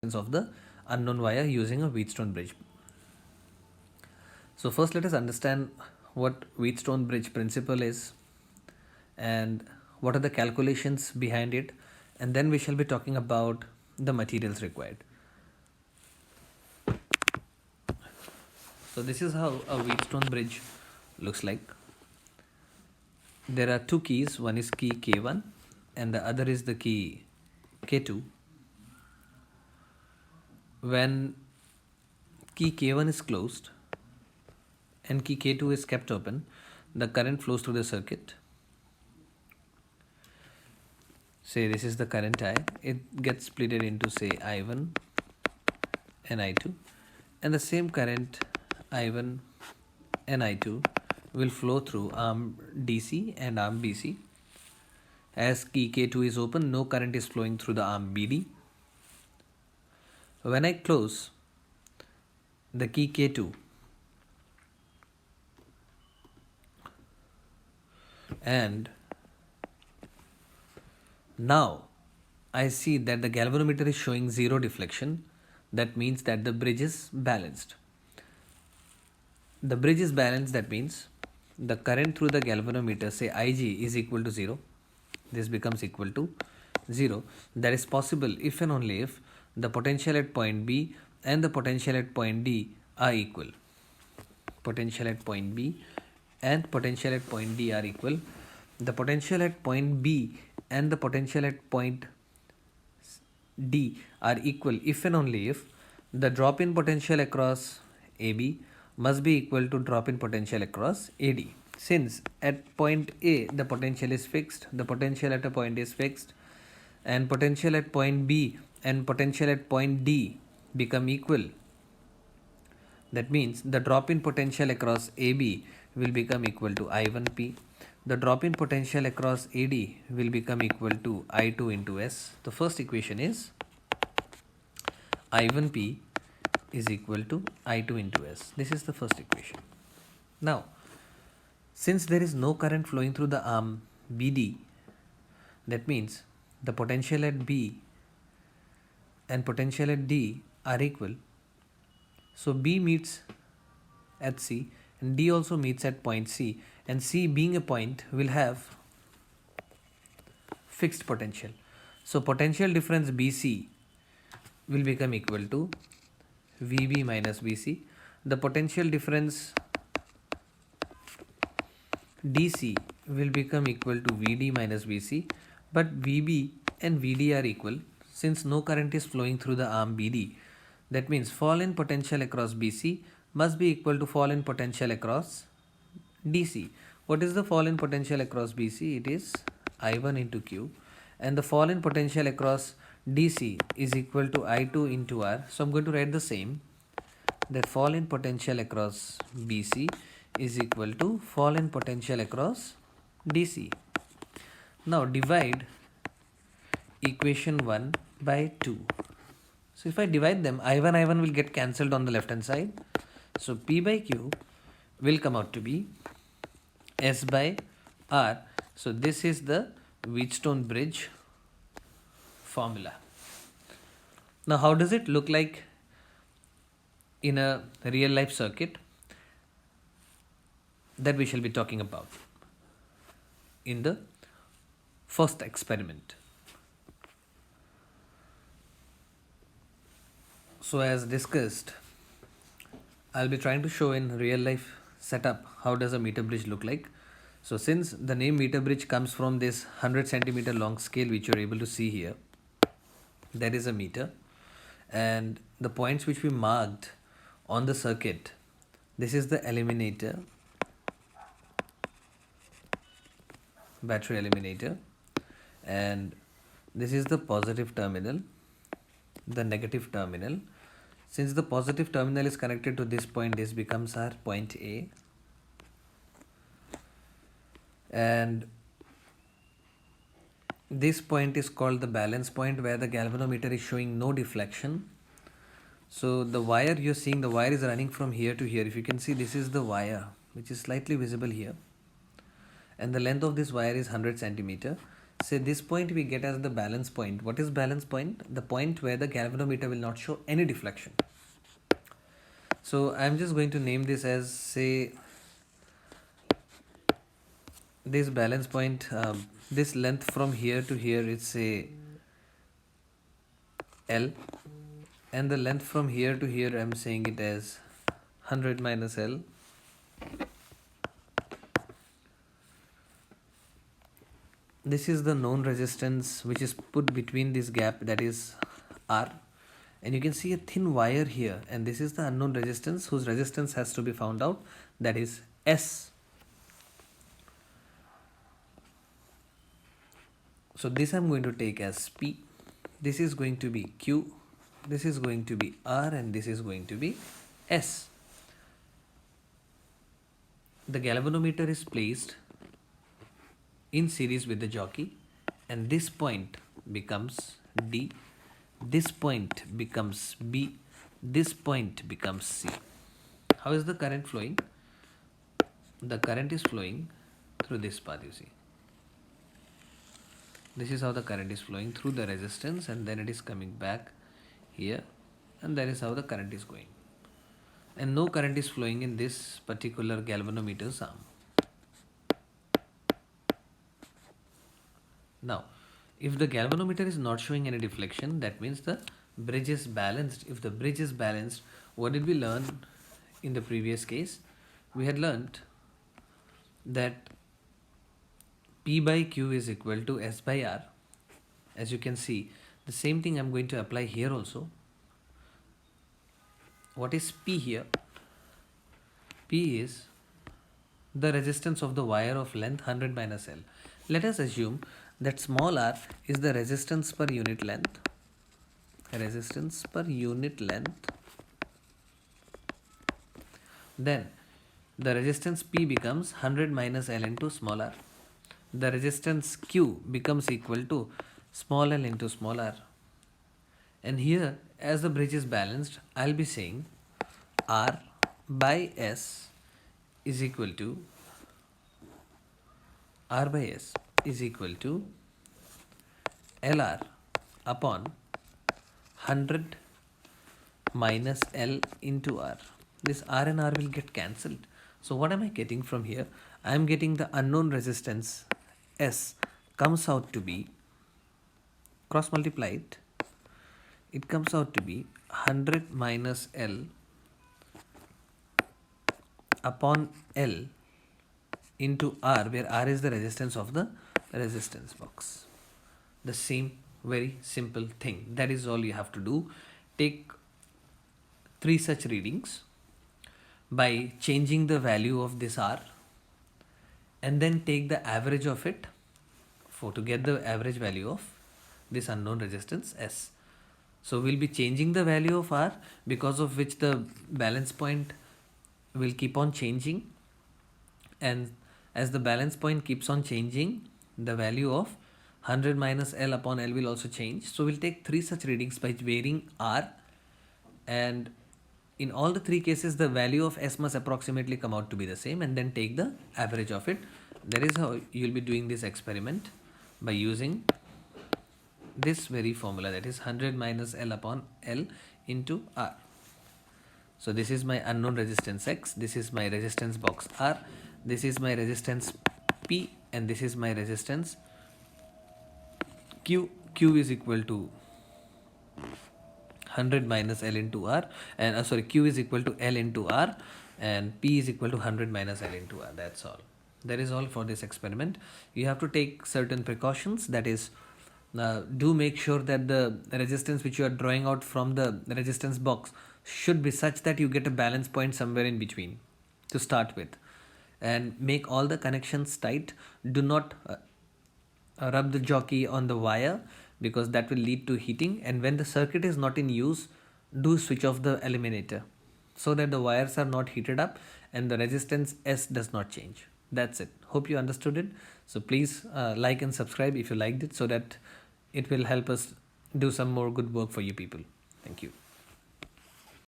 of the unknown wire using a Wheatstone bridge. So first let us understand what Wheatstone bridge principle is and what are the calculations behind it, and then we shall be talking about the materials required. So this is how a Wheatstone bridge looks like. There are two keys, one is key K1 and the other is the key K2. When key K1 is closed and key K2 is kept open, the current flows through the circuit. Say this is the current I, it gets split into say I1 and I2, and the same current I1 and I2 will flow through arm DC and arm BC. As key K2 is open, no current is flowing through the arm BD. When I close the key K2 and now I see that the galvanometer is showing zero deflection, that means that the bridge is balanced. The bridge is balanced, that means the current through the galvanometer, say Ig, is equal to 0. This becomes equal to 0. That is possible if and only if the potential at point B and the potential at point D are equal. Potential at point B and potential at point D are equal. The potential at point B and the potential at point D are equal if and only if the drop in potential across AB must be equal to drop in potential across AD. Since at point A the potential is fixed, the potential at a point is fixed, and potential at point B and potential at point D become equal, that means the drop in potential across AB will become equal to I1P. The drop in potential across AD will become equal to I2 into S. The first equation is I1P is equal to I2 into S. This is the first equation. Now, since there is no current flowing through the arm BD, that means the potential at B and potential at D are equal. So B meets at C and D also meets at point C, and C being a point will have fixed potential. So potential difference BC will become equal to VB minus BC. The potential difference DC will become equal to VD minus VC, but VB and VD are equal since no current is flowing through the arm BD. That means fall in potential across BC must be equal to fall in potential across DC. What is the fall in potential across BC? It is I1 into Q, and the fall in potential across DC is equal to I2 into R. So I'm going to write the same, that fall in potential across BC is equal to fall in potential across DC. Now divide equation 1 by 2. So if I divide them, I1 will get cancelled on the left hand side. So P by Q will come out to be S by R. So this is the Wheatstone bridge formula. Now how does it look like in a real life circuit? That we shall be talking about in the first experiment. So as discussed, I'll be trying to show in real life setup how does a meter bridge look like. So since the name meter bridge comes from this 100 centimeter long scale which you're able to see here, that is a meter, and the points which we marked on the circuit, this is the eliminator, battery eliminator, and this is the positive terminal, the negative terminal. Since the positive terminal is connected to this point, this becomes our point A, and this point is called the balance point where the galvanometer is showing no deflection. So the wire you're seeing, the wire is running from here to here. If you can see, this is the wire which is slightly visible here, and the length of this wire is 100 centimeter. say this point we get as the balance point. What is balance point? The point where the galvanometer will not show any deflection. So I'm just going to name this as, say, this balance point, this length from here to here is, say, L, and the length from here to here I'm saying it as 100 minus L. This is the known resistance which is put between this gap, that is R, and you can see a thin wire here, and this is the unknown resistance whose resistance has to be found out, that is S. So this I'm going to take as P, this is going to be Q, this is going to be R, and this is going to be S. The galvanometer is placed in series with the jockey, and this point becomes D, this point becomes B, this point becomes C. How is the current flowing? The current is flowing through this path, you see. This is how the current is flowing through the resistance, and then it is coming back here, and that is how the current is going. And no current is flowing in this particular galvanometer's arm. Now, if the galvanometer is not showing any deflection, that means the bridge is balanced. If the bridge is balanced, what did we learn in the previous case? We had learnt that P by Q is equal to S by R. As you can see, the same thing I'm going to apply here also. What is P here? P is the resistance of the wire of length 100 minus L. Let us assume that small r is the resistance per unit length. Resistance per unit length. Then the resistance P becomes 100 minus L into small r. The resistance Q becomes equal to small l into small r. And here, as the bridge is balanced, I'll be saying R by S is equal to R by S is equal to LR upon 100 minus L into R. This R and R will get cancelled. So what am I getting from here? I am getting the unknown resistance S comes out to be cross multiplied. It comes out to be 100 minus L upon L into R, where R is the resistance of the resistance box. The same very simple thing. That is all you have to do. Take 3 such readings by changing the value of this R, and then take the average of it to get the average value of this unknown resistance S. So we'll be changing the value of R, because of which the balance point will keep on changing, and as the balance point keeps on changing, the value of 100 minus L upon L will also change. So we'll take 3 such readings by varying R, and in all the 3 cases the value of S must approximately come out to be the same, and then take the average of it. That is how you'll be doing this experiment, by using this very formula, that is 100 minus L upon L into R. So this is my unknown resistance X, this is my resistance box R, this is my resistance P, and this is my resistance Q. Q is equal to 100 minus L into R, and Q is equal to L into R, and P is equal to 100 minus L into R. That's all. That is all for this experiment. You have to take certain precautions, that is, do make sure that the resistance which you are drawing out from the resistance box should be such that you get a balance point somewhere in between to start with, and make all the connections tight. Do not rub the jockey on the wire, because that will lead to heating, and when the circuit is not in use, do switch off the eliminator so that the wires are not heated up and the resistance S does not change. That's it. Hope you understood it. So please like and subscribe if you liked it, so that it will help us do some more good work for you people. Thank you.